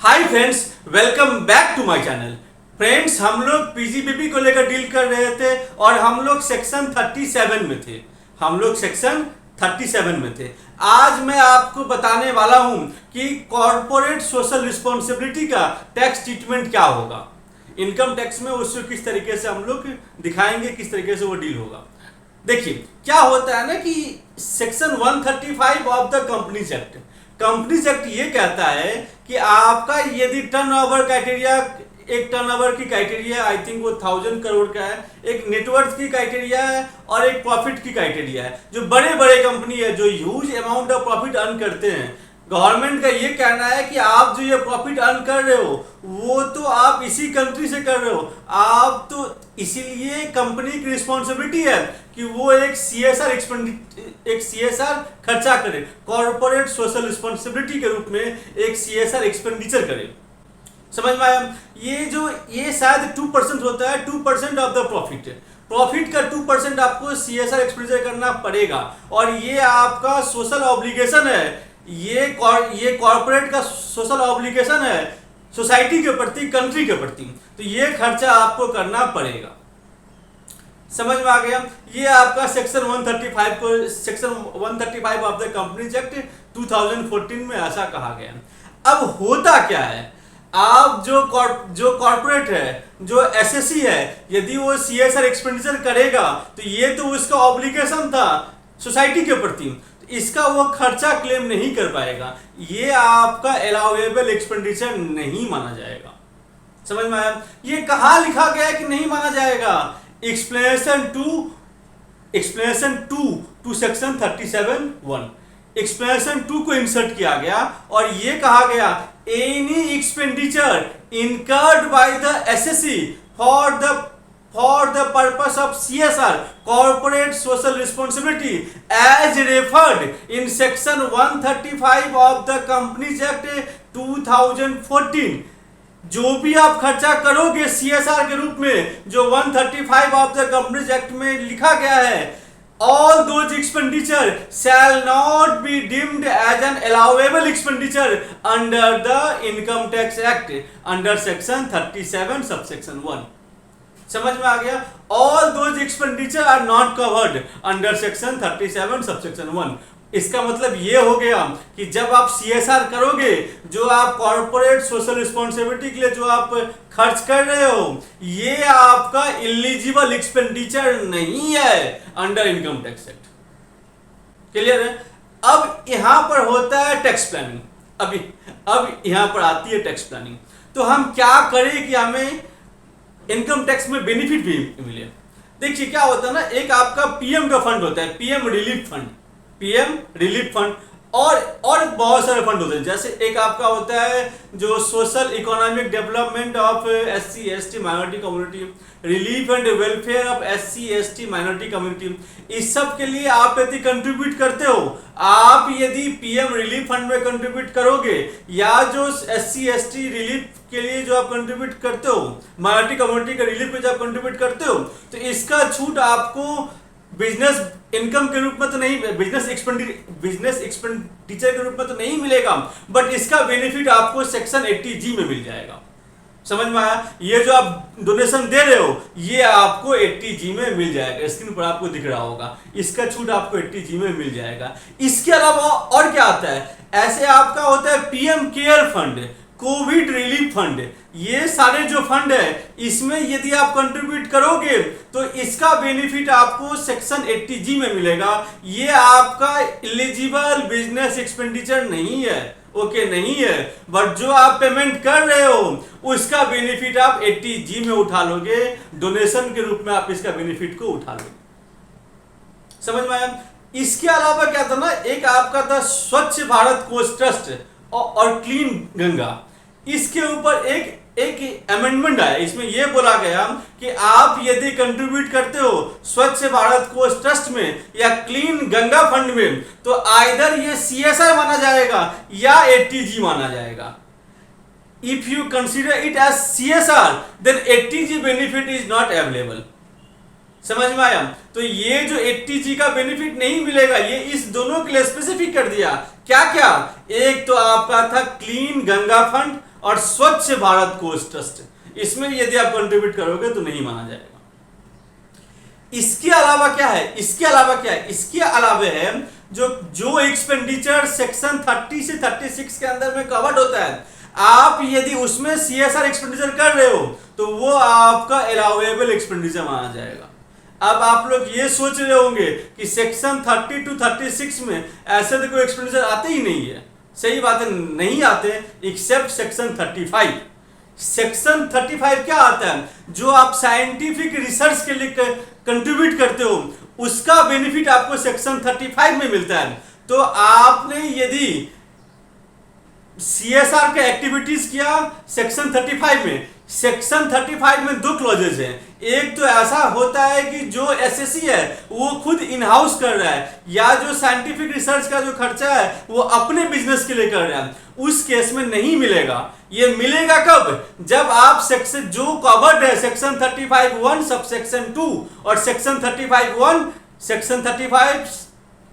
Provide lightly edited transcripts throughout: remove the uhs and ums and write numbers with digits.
Hi friends, welcome back to my channel. Friends, हम लोग PGBP को लेकर डील कर रहे थे और हम लोग सेक्शन 37 में थे। आज मैं आपको बताने वाला हूं कि कॉरपोरेट सोशल रिस्पॉन्सिबिलिटी का टैक्स ट्रीटमेंट क्या होगा। इनकम टैक्स में उसको किस तरीके से हम लोग दिखाएंगे, किस तरीके से वो डील होगा। देखिए क्या होता है ना कि section 135 of the companies act ये कहता है कि आपका यदि टर्नओवर क्राइटेरिया, एक टर्नओवर की क्राइटेरिया आई थिंक वो 1000 करोड़ का है, एक नेटवर्थ की क्राइटेरिया है और एक प्रॉफिट की क्राइटेरिया है। जो बड़े बड़े कंपनी है जो huge amount of profit earn करते हैं, गवर्नमेंट का ये कहना है कि आप जो ये प्रॉफिट अर्न कर रहे हो वो तो आप इसी कंट्री से कर रहे हो, आप तो इसीलिए कंपनी की रिस्पॉन्सिबिलिटी है कि वो एक सीएसआर खर्चा करे, कॉर्पोरेट सोशल रिस्पॉन्सिबिलिटी के रूप में एक सीएसआर एक्सपेंडिचर करे। समझ में आया? ये शायद 2% होता है, 2% ऑफ द प्रॉफिट का 2% आपको सीएसआर एक्सपेंडिचर करना पड़ेगा और ये आपका सोशल ऑब्लिगेशन है। ये कॉर्पोरेट का सोशल ऑब्लिगेशन है सोसाइटी के प्रति, कंट्री के प्रति, तो ये खर्चा आपको करना पड़ेगा। समझ में आ गया? ये आपका section 135 of the companies act 2014 में ऐसा कहा गया। अब होता क्या है, आप जो कॉर्पोरेट है, जो एसएससी है, यदि वो सीएसआर एक्सपेंडिचर करेगा तो ये तो उसका ऑब्लिगेशन था सोसाइटी के प्रति, इसका वो खर्चा क्लेम नहीं कर पाएगा, ये आपका अलाउएबल एक्सपेंडिचर नहीं माना जाएगा। समझ में आया? ये कहाँ लिखा गया है कि नहीं माना जाएगा? एक्सप्लेनेशन टू सेक्शन 37(1) एक्सप्लेनेशन 2 को इंसर्ट किया गया और ये कहा गया any expenditure incurred by the assessee for the purpose of CSR, corporate social responsibility, as referred in section 135 of the Companies Act 2014, जो भी आप खर्चा करोगे CSR के रूप में, जो 135 ऑफ द कंपनीज एक्ट में लिखा गया है, all those expenditure shall not be deemed as an allowable expenditure under the Income Tax Act under section 37 subsection 1। समझ में आ गया? All those expenditure are not covered under section 37 subsection 1। इसका मतलब ये हो गया कि जब आप सीएसआर करोगे, जो आप कॉर्पोरेट सोशल रिस्पॉन्सिबिलिटी के लिए जो आप खर्च कर रहे हो, ये आपका इलिजिबल एक्सपेंडिचर नहीं है under income tax act. Clear है? अब यहां पर होता है टैक्स प्लानिंग। अब यहां पर आती है टैक्स प्लानिंग। तो हम क्या करें कि हमें इनकम टैक्स में बेनिफिट भी मिले। देखिए क्या होता है ना, एक आपका पीएम का फंड होता है, पीएम रिलीफ फंड और बहुत सारे फंड होते हैं। जैसे एक आपका होता है जो social economic development of SC ST minority community, relief and welfare of SC ST minority community. इस सब के लिए आप यदि कंट्रीब्यूट करते हो, आप यदि पीएम रिलीफ फंड में कंट्रीब्यूट करोगे या जो एससी एसटी रिलीफ के लिए जो आप कंट्रीब्यूट करते हो, माइनॉरिटी कम्युनिटी के रिलीफ पे जो आप कंट्रीब्यूट करते हो, तो इसका छूट आपको बिजनेस इनकम के रूप में तो नहीं, बिजनेस एक्सपेंडिचर के रूप में तो नहीं मिलेगा, बट इसका बेनिफिट आपको सेक्शन 80G में मिल जाएगा। समझ में आया? ये जो आप डोनेशन दे रहे हो ये आपको 80G में मिल जाएगा। स्क्रीन पर आपको दिख रहा होगा, इसका छूट आपको 80G में मिल जाएगा। इसके अलावा और क्या आता है? ऐसे आपका होता है PM care fund, Covid relief fund. ये सारे जो फंड है, इसमें यदि आप कंट्रीब्यूट करोगे तो इसका बेनिफिट आपको सेक्शन 80G में मिलेगा। ये आपका एलिजिबल बिजनेस एक्सपेंडिचर नहीं है, ओके नहीं है, बट जो आप पेमेंट कर रहे हो उसका बेनिफिट आप 80G में उठा लोगे, डोनेशन के रूप में आप इसका बेनिफिट को उठा लोगे। समझ में आया? इसके अलावा क्या था ना, एक आपका था स्वच्छ भारत कोष ट्रस्ट और क्लीन गंगा। इसके ऊपर एक अमेंडमेंट आया, इसमें यह बोला गया कि आप यदि कंट्रीब्यूट करते हो स्वच्छ भारत कोष ट्रस्ट में या क्लीन गंगा फंड में, तो आइदर ये सीएसआर माना जाएगा या 80G माना जाएगा। If you consider it as CSR then 80G benefit is not available. समझ में आया? तो ये जो 80G का बेनिफिट नहीं मिलेगा, ये इस दोनों के लिए स्पेसिफिक कर दिया। क्या क्या? एक तो आपका था क्लीन गंगा फंड और स्वच्छ भारत कोष ट्रस्ट, इसमें यदि आप कंट्रीब्यूट करोगे तो नहीं माना जाएगा। इसके अलावा क्या है, इसके अलावा है जो एक्सपेंडिचर सेक्शन 30 से 36 के अंदर में कवर्ड होता है, आप यदि उसमें सीएसआर एक्सपेंडिचर कर रहे हो तो वो आपका अलाउएबल एक्सपेंडिचर माना जाएगा। अब आप लोग ये सोच रहे होंगे कि सेक्शन 30 to 36 में ऐसे तो कोई एक्सपेंडिचर आते ही नहीं है। सही बात है, नहीं आते, एक्सेप्ट सेक्शन 35। सेक्शन 35 क्या आता है, जो आप साइंटिफिक रिसर्च के लिए कंट्रीब्यूट करते हो उसका बेनिफिट आपको सेक्शन 35 में मिलता है। तो आपने यदि सीएसआर के एक्टिविटीज किया सेक्शन 35 में, सेक्शन 35 में दो क्लॉजेज हैं। एक तो ऐसा होता है कि जो एसएससी है वो खुद इन हाउस कर रहा है, या जो साइंटिफिक रिसर्च का जो खर्चा है वो अपने बिजनेस के लिए कर रहा है, उस केस में नहीं मिलेगा। ये मिलेगा कब, जब आप सेक्शन जो कवर्ड है सेक्शन 35(1) सब सेक्शन 2 और section 35(1) section 35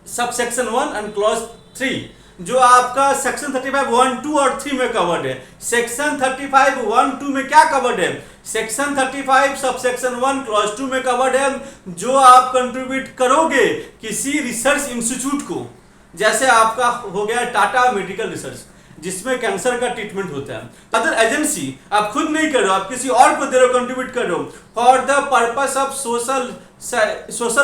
sub section 1 and clause 3, जो आपका सेक्शन 35(1), 2 और 3 में कवर्ड है। सेक्शन 35(1), 2 में क्या कवर्ड है, सेक्शन 35 सब सेक्शन 1 क्लॉज 2 में कवर्ड है, जो आप कंट्रीब्यूट करोगे किसी रिसर्च इंस्टीट्यूट को, जैसे आपका हो गया टाटा मेडिकल रिसर्च जिसमें कैंसर का ट्रीटमेंट होता है। अदर एजेंसी आप खुद नहीं कर रहे हो, आप किसी और को दे रहे हो, कंट्रीब्यूट कर रहे हो for the purpose of social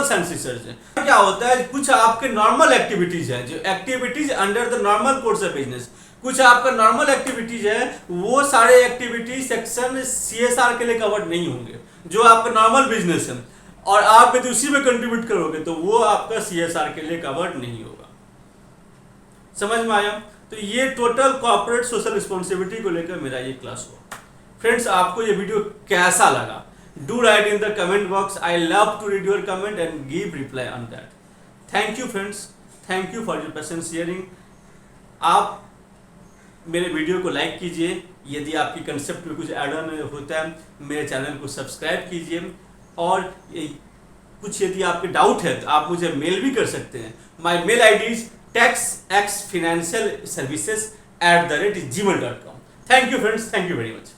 science research. क्या होता है, कुछ आपके नॉर्मल एक्टिविटीज है, जो activities under the normal course of business, कुछ आपका नॉर्मल एक्टिविटीज है, वो सारे एक्टिविटीज सेक्शन सीएसआर के लिए कवर्ड नहीं होंगे। जो आपका नॉर्मल बिजनेस है और आप यदि उसी में कंट्रीब्यूट करोगे तो वो आपका सीएसआर के लिए कवर्ड नहीं होगा। समझ में आया? तो ये टोटल कॉर्पोरेट सोशल रिस्पॉन्सिबिलिटी को लेकर मेरा ये क्लास हुआ। फ्रेंड्स, आपको ये वीडियो कैसा लगा? Do write in the comment box. I love to read your comment and give reply on that. Thank you friends, thank you for your patient sharing. आप मेरे वीडियो को लाइक कीजिए, यदि आपकी कंसेप्ट में कुछ ऐड ऑन होता है मेरे चैनल को सब्सक्राइब कीजिए, और कुछ यदि आपके डाउट है तो आप मुझे मेल भी कर सकते हैं। My mail ID is taxxfinancialservices@gmail.com। Thank you friends, thank you very much.